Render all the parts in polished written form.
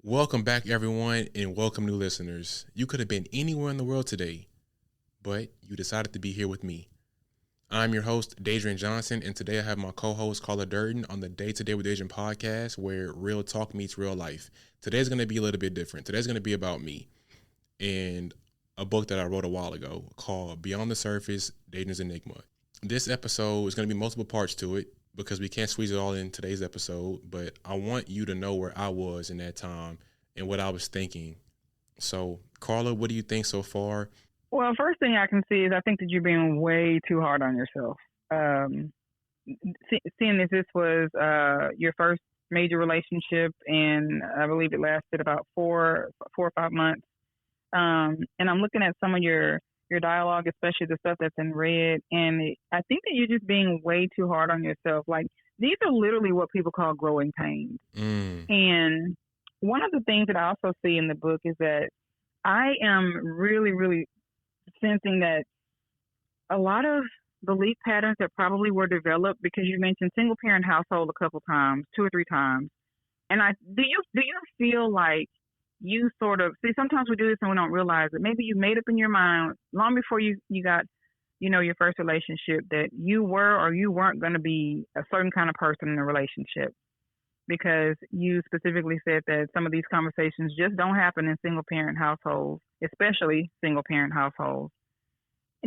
Welcome back, everyone, and welcome new listeners. You could have been anywhere in the world today, but you decided to be here with me. I'm your host, Daidrien Johnson, and today I have my co-host, Carla Dirden, on the Day to Day with Daidrien podcast, where real talk meets real life. Today's going to be a little bit different. Today's going to be about me and a book that I wrote a while ago called Beyond the Surface, Daidrien's Enigma. This episode is going to be multiple parts to it because we can't squeeze it all in today's episode, but I want you to know where I was in that time and what I was thinking. So, Carla, what do you think so far? Well, first thing I can see is I think that you're being way too hard on yourself. Seeing as this was your first major relationship, and I believe it lasted about four or 5 months. And I'm looking at some of your dialogue, especially the stuff that's in red, and I think that you're just being way too hard on yourself. Like, these are literally what people call growing pains. And one of the things that I also see in the book is that I am really, really sensing that a lot of belief patterns that probably were developed because you mentioned single parent household a couple times, 2 or 3 times. And do you feel like you sort of see, sometimes we do this and we don't realize it. Maybe you made up in your mind long before you got, your first relationship that you were or you weren't going to be a certain kind of person in a relationship, because you specifically said that some of these conversations just don't happen in single parent households, especially single parent households.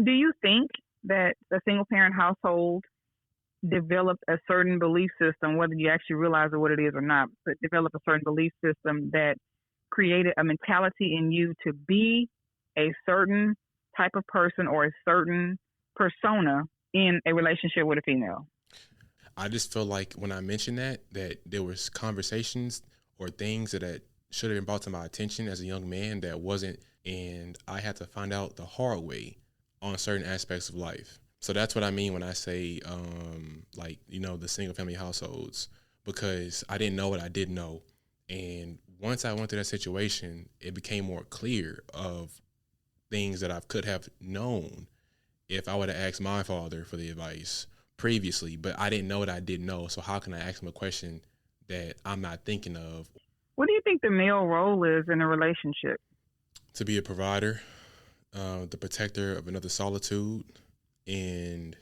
Do you think that the single parent household developed a certain belief system, whether you actually realize what it is or not, but developed a certain belief system that created a mentality in you to be a certain type of person or a certain persona in a relationship with a female? I just feel like when I mentioned that there was conversations or things that should have been brought to my attention as a young man that wasn't, and I had to find out the hard way on certain aspects of life. So that's what I mean when I say, the single family households, because I didn't know what I didn't know. And once I went through that situation, it became more clear of things that I could have known if I would have asked my father for the advice previously, but I didn't know what I didn't know. So how can I ask him a question that I'm not thinking of? What do you think the male role is in a relationship? To be a provider, the protector of another's solitude, and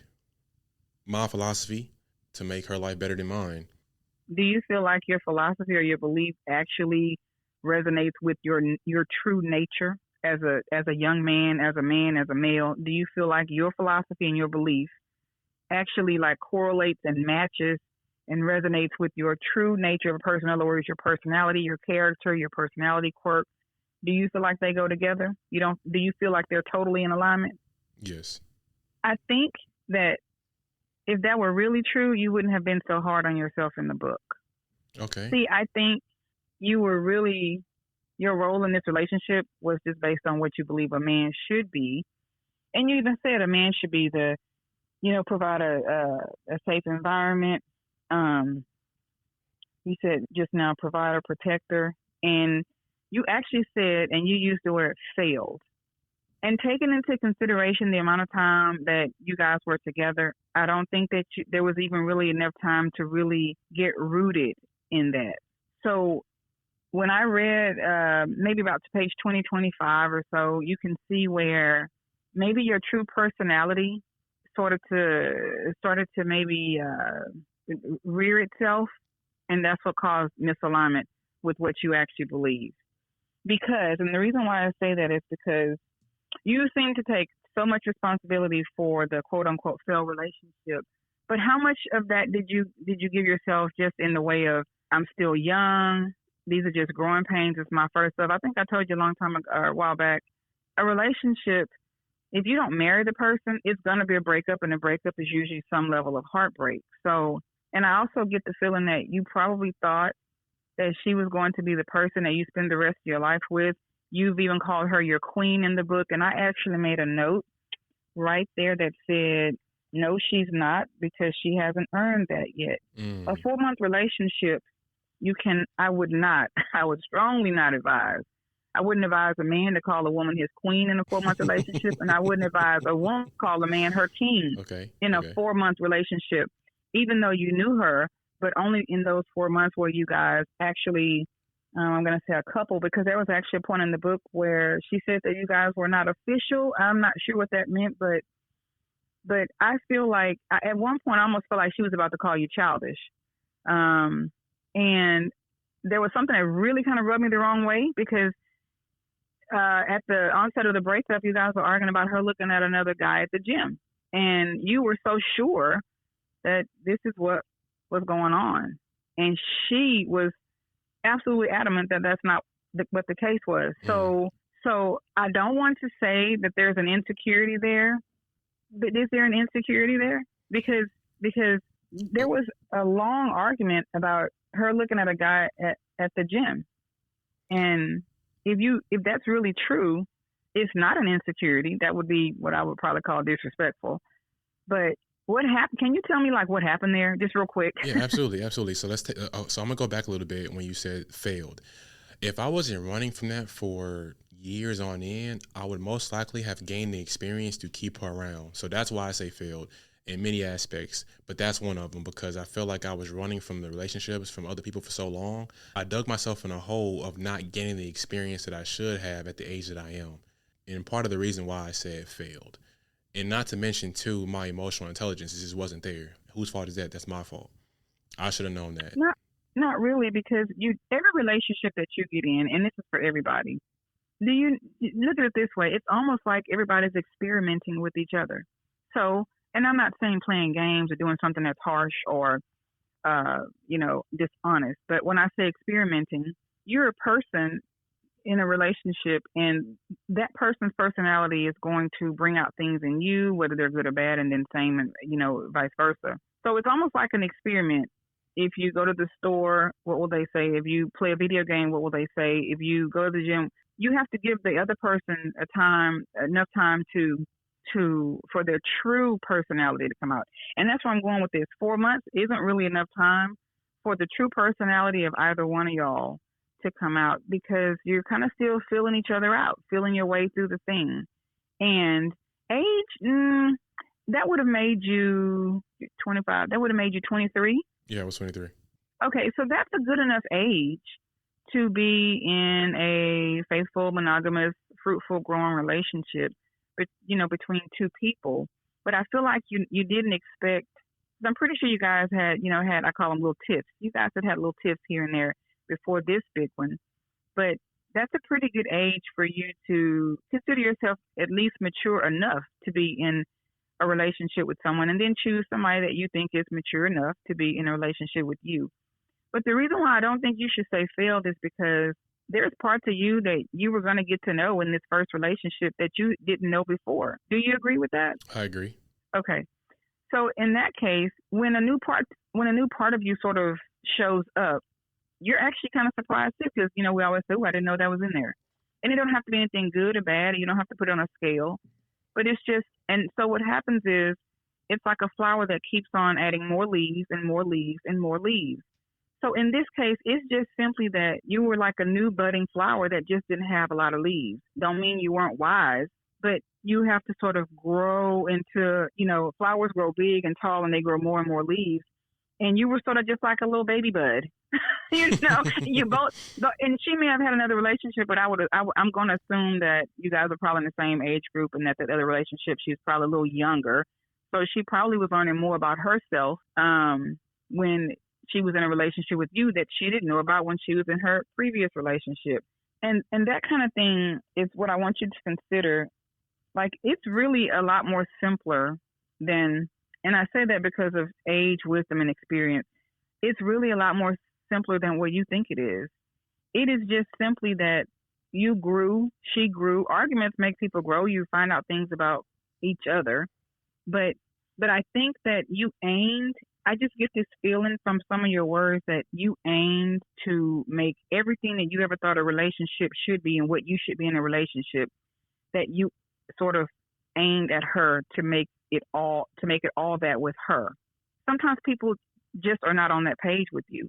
my philosophy to make her life better than mine. Do you feel like your philosophy or your belief actually resonates with your true nature as a young man, as a male? Do you feel like your philosophy and your belief actually like correlates and matches and resonates with your true nature of a person? In other words, your personality, your character, your personality quirk. Do you feel like they go together? Do you feel like they're totally in alignment? Yes. I think that if that were really true, you wouldn't have been so hard on yourself in the book. Okay. See, I think your role in this relationship was just based on what you believe a man should be. And you even said a man should be provide a safe environment. You said just now, provider, protector. And you actually said, and you used the word failed. And taking into consideration the amount of time that you guys were together, I don't think that there was even really enough time to really get rooted in that. So when I read maybe about to page 20, 25 or so, you can see where maybe your true personality started to maybe rear itself, and that's what caused misalignment with what you actually believe. And the reason why I say that is because you seem to take so much responsibility for the quote unquote failed relationship, but how much of that did you give yourself just in the way of, I'm still young, these are just growing pains, it's my first love? I think I told you a while back, a relationship, if you don't marry the person, it's going to be a breakup, and a breakup is usually some level of heartbreak. So, and I also get the feeling that you probably thought that she was going to be the person that you spend the rest of your life with. You've even called her your queen in the book. And I actually made a note right there that said, no, she's not, because she hasn't earned that yet. A 4-month relationship, I would strongly not advise. I wouldn't advise a man to call a woman his queen in a 4-month relationship, and I wouldn't advise a woman to call a man her king in a 4-month relationship, even though you knew her, but only in those 4 months where you guys actually I'm going to say a couple, because there was actually a point in the book where she said that you guys were not official. I'm not sure what that meant, but I feel like at one point I almost felt like she was about to call you childish. And there was something that really kind of rubbed me the wrong way, because at the onset of the breakup, you guys were arguing about her looking at another guy at the gym. And you were so sure that this is what was going on. And she was absolutely adamant that that's not what the case was. So I don't want to say that there's an insecurity there, but is there an insecurity there? Because there was a long argument about her looking at a guy at the gym. And if that's really true, it's not an insecurity. That would be what I would probably call disrespectful. But what happened? Can you tell me what happened there, just real quick? Yeah, absolutely. So let's so I'm gonna go back a little bit when you said failed. If I wasn't running from that for years on end, I would most likely have gained the experience to keep her around. So that's why I say failed in many aspects, but that's one of them, because I felt like I was running from the relationships from other people for so long. I dug myself in a hole of not gaining the experience that I should have at the age that I am. And part of the reason why I said failed. And not to mention, too, my emotional intelligence just wasn't there. Whose fault is that? That's my fault. I should have known that. Not really, because every relationship that you get in, and this is for everybody, do you look at it this way? It's almost like everybody's experimenting with each other. So, and I'm not saying playing games or doing something that's harsh or, dishonest. But when I say experimenting, you're a person in a relationship, and that person's personality is going to bring out things in you, whether they're good or bad, and then same, and vice versa. So it's almost like an experiment. If you go to the store, what will they say? If you play a video game, what will they say? If you go to the gym, you have to give the other person enough time for their true personality to come out. And that's where I'm going with this. 4 months isn't really enough time for the true personality of either one of y'all to come out, because you're kind of still feeling each other out, feeling your way through the thing. And age, that would have made you 25. That would have made you 23. Yeah, I was 23. Okay, so that's a good enough age to be in a faithful, monogamous, fruitful, growing relationship, between two people. But I feel like you didn't expect. I'm pretty sure you guys had I call them little tiffs. You guys had little tiffs here and there before this big one. But that's a pretty good age for you to consider yourself at least mature enough to be in a relationship with someone, and then choose somebody that you think is mature enough to be in a relationship with you. But the reason why I don't think you should say failed is because there's parts of you that you were going to get to know in this first relationship that you didn't know before. Do you agree with that? I agree. Okay. So in that case, when a new part of you sort of shows up, you're actually kind of surprised too, because we always say, I didn't know that was in there. And it don't have to be anything good or bad. You don't have to put it on a scale. But it's just, and so what happens is, it's like a flower that keeps on adding more leaves and more leaves and more leaves. So in this case, it's just simply that you were like a new budding flower that just didn't have a lot of leaves. Don't mean you weren't wise, but you have to sort of grow into, flowers grow big and tall and they grow more and more leaves. And you were sort of just like a little baby bud. You both, and she may have had another relationship, but I'm going to assume that you guys are probably in the same age group, and that the other relationship, she's probably a little younger. So she probably was learning more about herself when she was in a relationship with you that she didn't know about when she was in her previous relationship. And that kind of thing is what I want you to consider. Like, it's really a lot more simpler than, and I say that because of age, wisdom, and experience. It's really a lot more simpler than what you think it is. It is just simply that you grew, she grew. Arguments make people grow. You find out things about each other. But I think that you aimed, I just get this feeling from some of your words that you aimed to make everything that you ever thought a relationship should be and what you should be in a relationship, that you sort of aimed at her to make it all that with her. Sometimes people just are not on that page with you.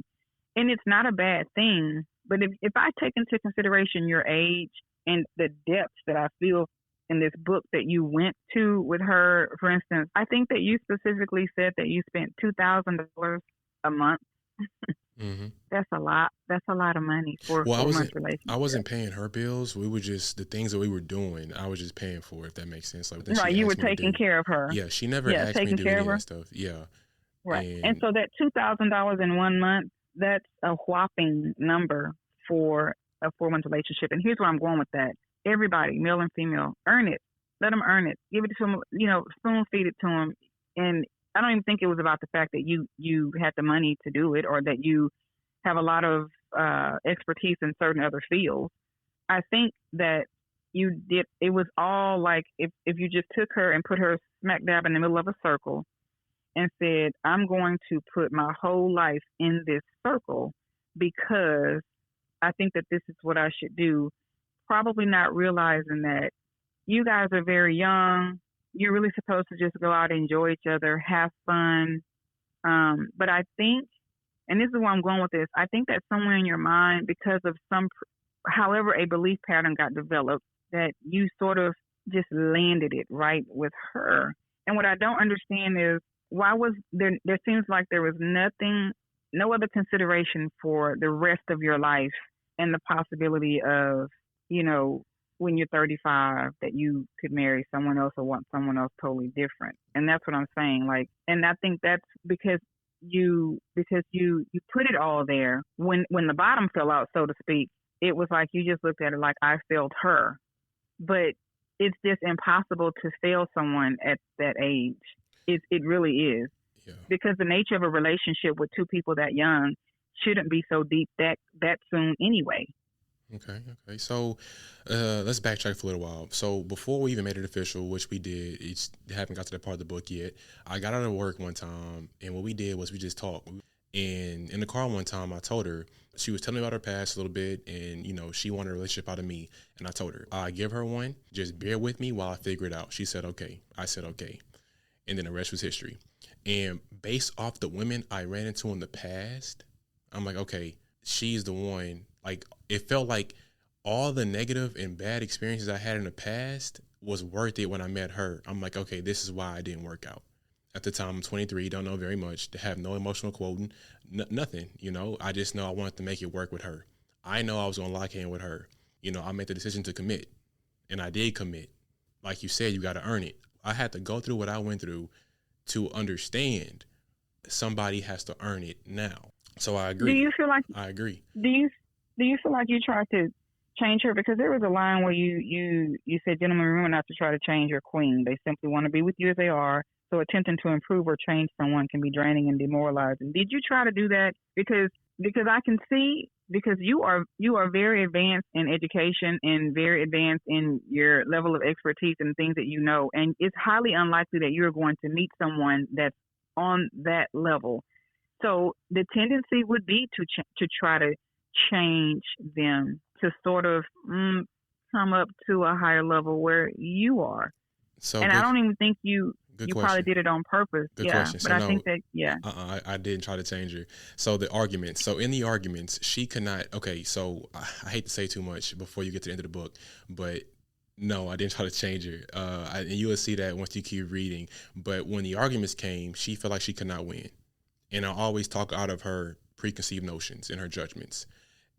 And it's not a bad thing. But if I take into consideration your age and the depth that I feel in this book that you went to with her, for instance, I think that you specifically said that you spent $2,000 a month. Hmm. That's a lot. That's a lot of money for a Well, 4 month I relationship. wasn't paying her bills. We were just the things that we were doing. I was just paying for, if that makes sense. Like then Right. she You were asked me to taking do. care of her. Yeah, she never Yeah, asked me taking to do care any of of her. that stuff. Yeah, Right. And and so that $2,000 in 1 month, that's a whopping number for a 4 month relationship. And here's where I'm going with that. Everybody, male and female, earn it. Let them earn it. Give it to them, spoon feed it to them. And I don't even think it was about the fact that you had the money to do it or that you have a lot of expertise in certain other fields. I think that you did, it was all like if you just took her and put her smack dab in the middle of a circle and said, I'm going to put my whole life in this circle because I think that this is what I should do, probably not realizing that you guys are very young. You're really supposed to just go out and enjoy each other, have fun. But I think, and this is where I'm going with this, I think that somewhere in your mind, because of however a belief pattern got developed, that you sort of just landed it right with her. And what I don't understand is why was there seems like there was nothing, no other consideration for the rest of your life and the possibility of, when you're 35 that you could marry someone else or want someone else totally different. And that's what I'm saying. Like, and I think that's because you put it all there when the bottom fell out, so to speak. It was like you just looked at it like I failed her. But it's just impossible to fail someone at that age. It really is. yeah. Because the nature of a relationship with two people that young shouldn't be so deep that soon anyway. Okay. So let's backtrack for a little while. So before we even made it official, which we did, it's haven't got to that part of the book yet. I got out of work one time, and what we did was we just talked. And in the car one time, I told her, she was telling me about her past a little bit, and she wanted a relationship out of me. And I told her, I give her one. Just bear with me while I figure it out. She said okay. I said okay, and then the rest was history. And based off the women I ran into in the past, I'm like, okay, she's the one. Like, it felt like all the negative and bad experiences I had in the past was worth it when I met her. I'm like, okay, this is why I didn't work out. At the time, I'm 23, don't know very much, have no emotional quotient, nothing. I just know I wanted to make it work with her. I know I was going to lock in with her. I made the decision to commit, and I did commit. Like you said, you got to earn it. I had to go through what I went through to understand somebody has to earn it now. So I agree. Do you feel like I agree. Do you feel like you tried to change her? Because there was a line where you said, gentlemen, remember not to try to change your queen. They simply want to be with you as they are. So attempting to improve or change someone can be draining and demoralizing. Did you try to do that? Because I can see, because you are very advanced in education and very advanced in your level of expertise and things that you know. And it's highly unlikely that you're going to meet someone that's on that level. So the tendency would be to try to change them to sort of come up to a higher level where you are. So and I don't even think you probably did it on purpose. Good question. But I think that, I didn't try to change her. So the arguments. So in the arguments, she could not. Okay. So I hate to say too much before you get to the end of the book, but no, I didn't try to change her. And you will see that once you keep reading. But when the arguments came, she felt like she could not win. And I always talk out of her preconceived notions and her judgments.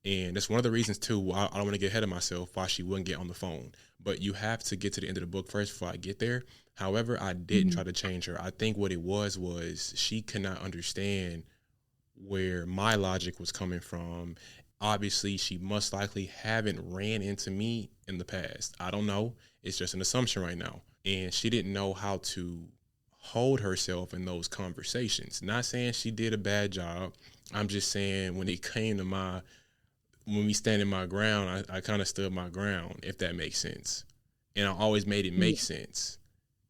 And that's one of the reasons, too, I don't want to get ahead of myself why she wouldn't get on the phone. But you have to get to the end of the book first before I get there. However, I didn't try to change her. I think what it was she could not understand where my logic was coming from. Obviously, she most likely haven't ran into me in the past. I don't know. It's just an assumption right now. And she didn't know how to hold herself in those conversations. Not saying she did a bad job. I'm just saying when it came to when we stand in my ground, I kind of stood my ground, if that makes sense. And I always made it make sense.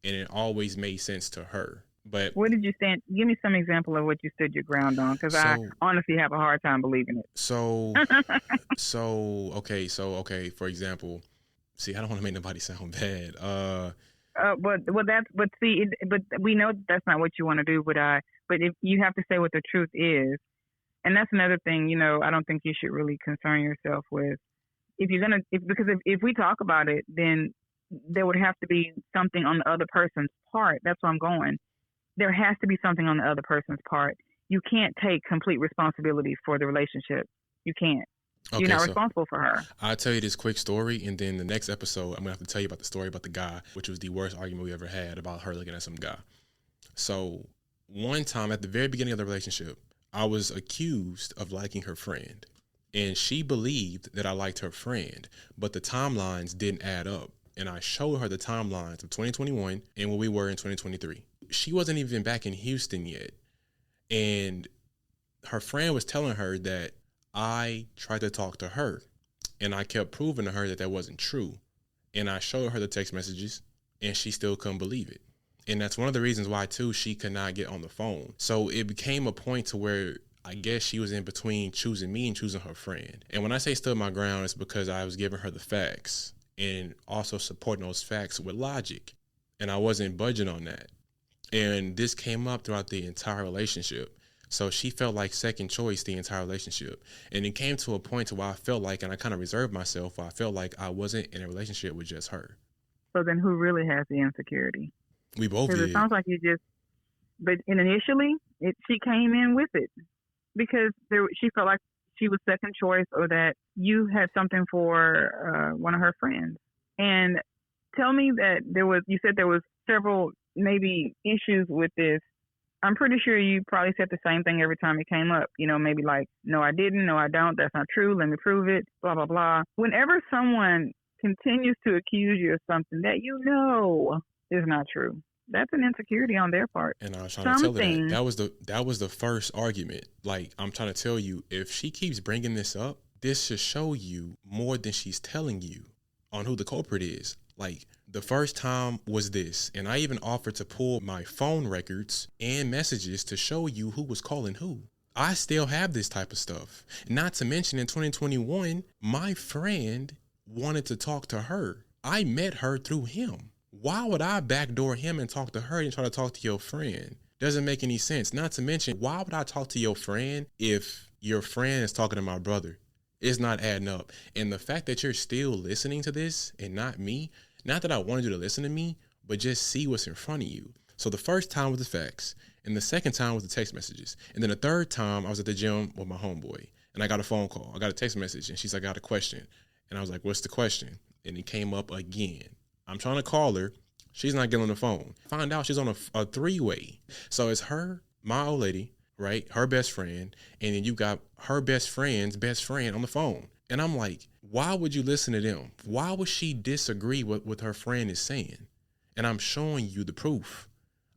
And it always made sense to her. But where did you stand? Give me some example of what you stood your ground on, because I honestly have a hard time believing it. Okay. For example, see, I don't want to make nobody sound bad. But we know that's not what you want to do. But if you have to say what the truth is, and that's another thing, I don't think you should really concern yourself with. Because if we talk about it, then there would have to be something on the other person's part. That's where I'm going. There has to be something on the other person's part. you can't take complete responsibility for the relationship. You can't. Okay, You're not so responsible for her. I'll tell you this quick story, and then the next episode, I'm going to have to tell you about the story about the guy, which was the worst argument we ever had about her looking at some guy. So one time at the very beginning of the relationship, I was accused of liking her friend, and she believed that I liked her friend, but the timelines didn't add up. And I showed her the timelines of 2021 and where we were in 2023. She wasn't even back in Houston yet. And her friend was telling her that I tried to talk to her, and I kept proving to her that that wasn't true. And I showed her the text messages, and she still couldn't believe it. And that's one of the reasons why, too, she could not get on the phone. So it became a point to where I guess she was in between choosing me and choosing her friend. And when I say stood my ground, it's because I was giving her the facts and also supporting those facts with logic. And I wasn't budging on that. And this came up throughout the entire relationship. So she felt like second choice the entire relationship. And it came to a point to where I felt like, and I kind of reserved myself, where I felt like I wasn't in a relationship with just her. So then who really has the insecurity? We both Because did. it sounds like you just, but initially, she came in with it because she felt like she was second choice, or that you had something for one of her friends. And tell me that you said there was several maybe issues with this. I'm pretty sure you probably said the same thing every time it came up. Maybe like, no, I didn't. No, I don't. That's not true. Let me prove it. Blah, blah, blah. Whenever someone continues to accuse you of something that is not true, that's an insecurity on their part. And I was trying to tell her that was the first argument. Like, I'm trying to tell you, if she keeps bringing this up, this should show you more than she's telling you on who the culprit is. Like, the first time was this, and I even offered to pull my phone records and messages to show you who was calling who. I still have this type of stuff. Not to mention, in 2021, my friend wanted to talk to her. I met her through him. Why would I backdoor him and talk to her and try to talk to your friend? Doesn't make any sense. Not to mention, why would I talk to your friend if your friend is talking to my brother? It's not adding up. And the fact that you're still listening to this and not me, not that I wanted you to listen to me, but just see what's in front of you. So the first time was the facts, and the second time was the text messages. And then the third time, I was at the gym with my homeboy, and I got a phone call. I got a text message, and she's like, I got a question. And I was like, what's the question? And it came up again. I'm trying to call her. She's not getting on the phone. Find out she's on a three-way. So it's her, my old lady, right? Her best friend. And then you got her best friend's best friend on the phone. And I'm like, why would you listen to them? Why would she disagree with what her friend is saying? And I'm showing you the proof.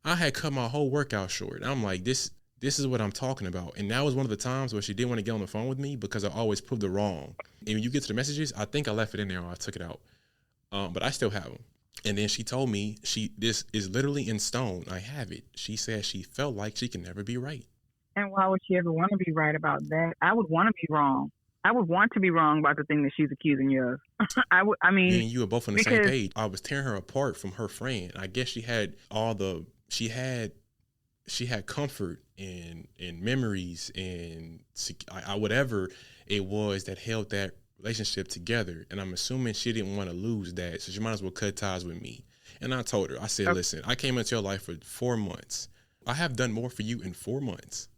I had cut my whole workout short. I'm like, this is what I'm talking about. And that was one of the times where she didn't want to get on the phone with me because I always proved her wrong. And when you get to the messages, I think I left it in there or I took it out. But I still have them. And then she told me this is literally in stone. I have it. She said she felt like she can never be right. And why would she ever want to be right about that? I would want to be wrong. I would want to be wrong about the thing that she's accusing you of. Me and you were both on the same page. I was tearing her apart from her friend. I guess she had comfort and memories and whatever it was that held that relationship together. And I'm assuming she didn't want to lose that. So she might as well cut ties with me. And I told her, I said, Listen, I came into your life for 4 months. I have done more for you in 4 months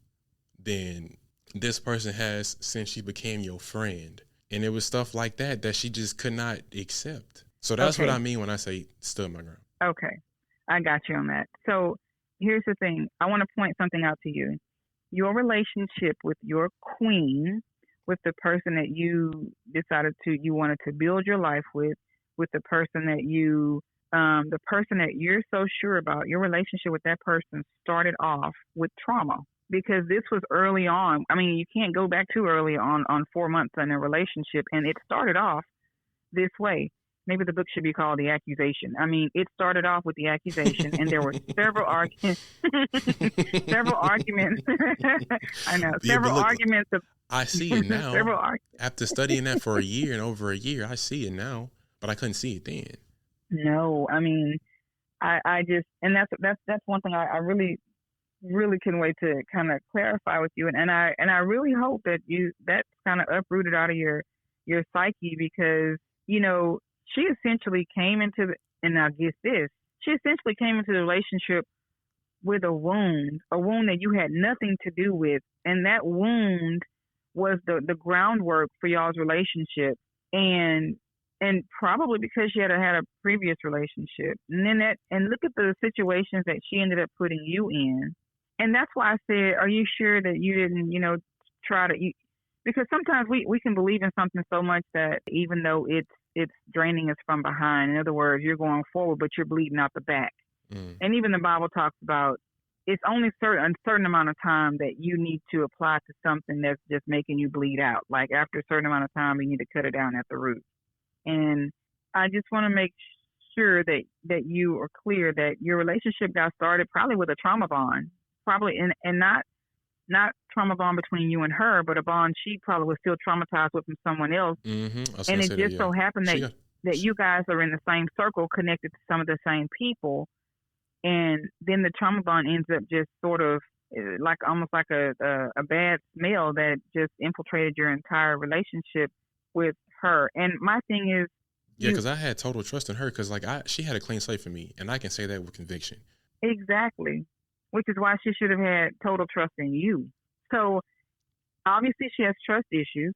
than this person has since she became your friend. And it was stuff like that she just could not accept. So that's what I mean when I say stood my ground. Okay. I got you on that. So here's the thing. I want to point something out to you. Your relationship with your queen, with the person that you wanted to build your life with the person that the person that you're so sure about, your relationship with that person started off with trauma. Because this was early on. I mean, you can't go back too early on 4 months in a relationship. And it started off this way. Maybe the book should be called The Accusation. I mean, it started off with the accusation, and there were several arguments. I know. Arguments. I see it now. After studying that for a year and over a year, I see it now. But I couldn't see it then. No, I mean, I just, and that's one thing I really couldn't wait to kind of clarify with you, and I really hope that that's kind of uprooted out of your psyche, because she essentially came into the relationship with a wound that you had nothing to do with, and that wound was the groundwork for y'all's relationship, and probably because she had a previous relationship, and look at the situations that she ended up putting you in, and that's why I said, are you sure that you didn't, try to? Because sometimes we can believe in something so much that even though it's draining us from behind, in other words, you're going forward, but you're bleeding out the back. And even the Bible talks about it's only a certain amount of time that you need to apply to something that's just making you bleed out. Like after a certain amount of time, you need to cut it down at the root. And I just want to make sure that you are clear that your relationship got started probably with a trauma bond, probably, and not trauma bond between you and her, but a bond she probably was still traumatized with from someone else. And it just so happened that you guys are in the same circle, connected to some of the same people. And then the trauma bond ends up just sort of like almost like a bad smell that just infiltrated your entire relationship with her. And my thing is, because I had total trust in her, because she had a clean slate for me, and I can say that with conviction. Exactly, which is why she should have had total trust in you. So obviously she has trust issues.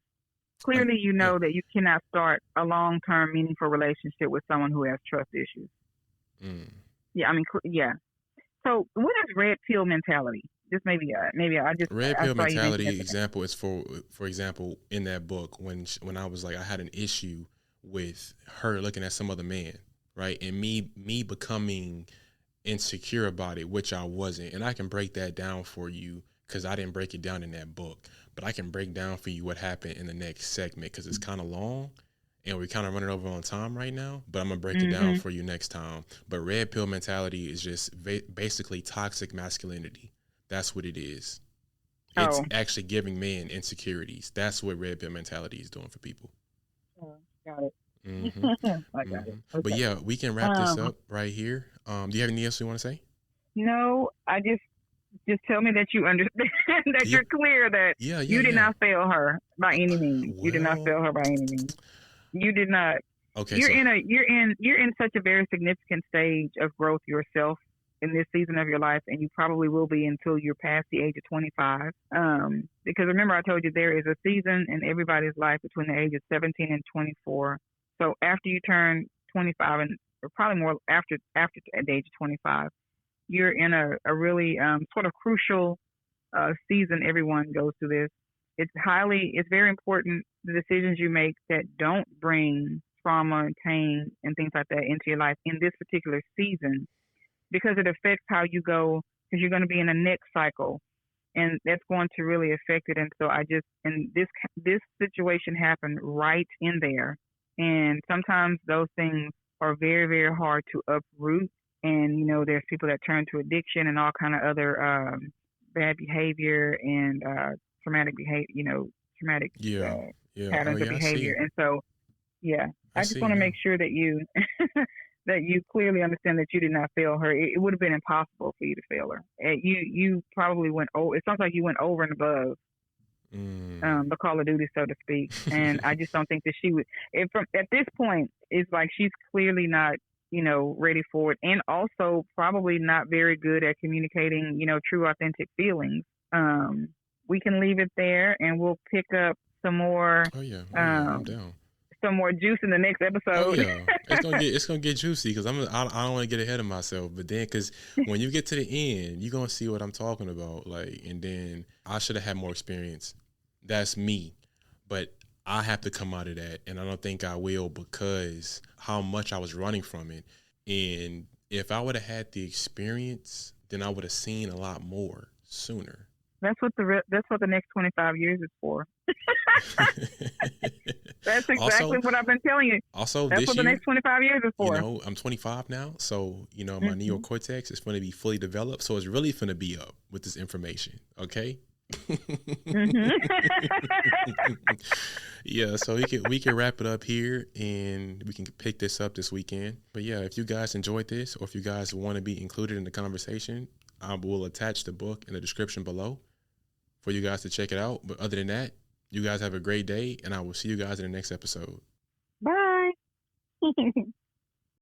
Clearly, you know that you cannot start a long-term, meaningful relationship with someone who has trust issues. Yeah, I mean, yeah. So what is red pill mentality? Just maybe I just red pill mentality example is for example in that book when I was like I had an issue with her looking at some other man, right, and me becoming insecure about it, which I wasn't, and I can break that down for you because I didn't break it down in that book, but I can break down for you what happened in the next segment because it's kind of long. And we're kind of running over on time right now, but I'm going to break it down for you next time. But red pill mentality is just basically toxic masculinity. That's what it is. It's actually giving men insecurities. That's what red pill mentality is doing for people. Got it. I got it. Okay. But yeah, we can wrap this up right here. Do you have anything else you want to say? No, I just tell me that you understand, that you're clear that you did not fail her by any means. You did not fail her by any means. You did not. Okay. You're in such a very significant stage of growth yourself in this season of your life, and you probably will be until you're past the age of 25. Because remember, I told you there is a season in everybody's life between the age of 17 and 24. So after you turn 25, or probably more after the age of 25, you're in a really sort of crucial season. Everyone goes through this. It's very important, the decisions you make that don't bring trauma and pain and things like that into your life in this particular season, because it affects how you go, because you're going to be in a next cycle, and that's going to really affect it. And so and this situation happened right in there. And sometimes those things are very, very hard to uproot. And, there's people that turn to addiction and all kind of other bad behavior and traumatic behavior, patterns of behavior. And so, I just want to make sure that you that you clearly understand that you did not fail her. It would have been impossible for you to fail her. You probably went over. It sounds like you went over and above the Call of Duty, so to speak. And I just don't think that she would. At this point, it's like she's clearly not, ready for it, and also probably not very good at communicating, true, authentic feelings. We can leave it there, and we'll pick up some more. I'm down. Some more juice in the next episode. It's gonna get juicy because I don't want to get ahead of myself. But then, because when you get to the end, you're gonna see what I'm talking about. And then I should have had more experience. That's me, but I have to come out of that, and I don't think I will because how much I was running from it. And if I would have had the experience, then I would have seen a lot more sooner. That's what the next 25 years is for. That's exactly what I've been telling you. Also, that's what the next 25 years is for. I'm 25 now, so my neocortex is going to be fully developed. So it's really going to be up with this information. Okay. So we can wrap it up here, and we can pick this up this weekend. But if you guys enjoyed this, or if you guys want to be included in the conversation, I will attach the book in the description below for you guys to check it out. But other than that, you guys have a great day, and I will see you guys in the next episode. Bye.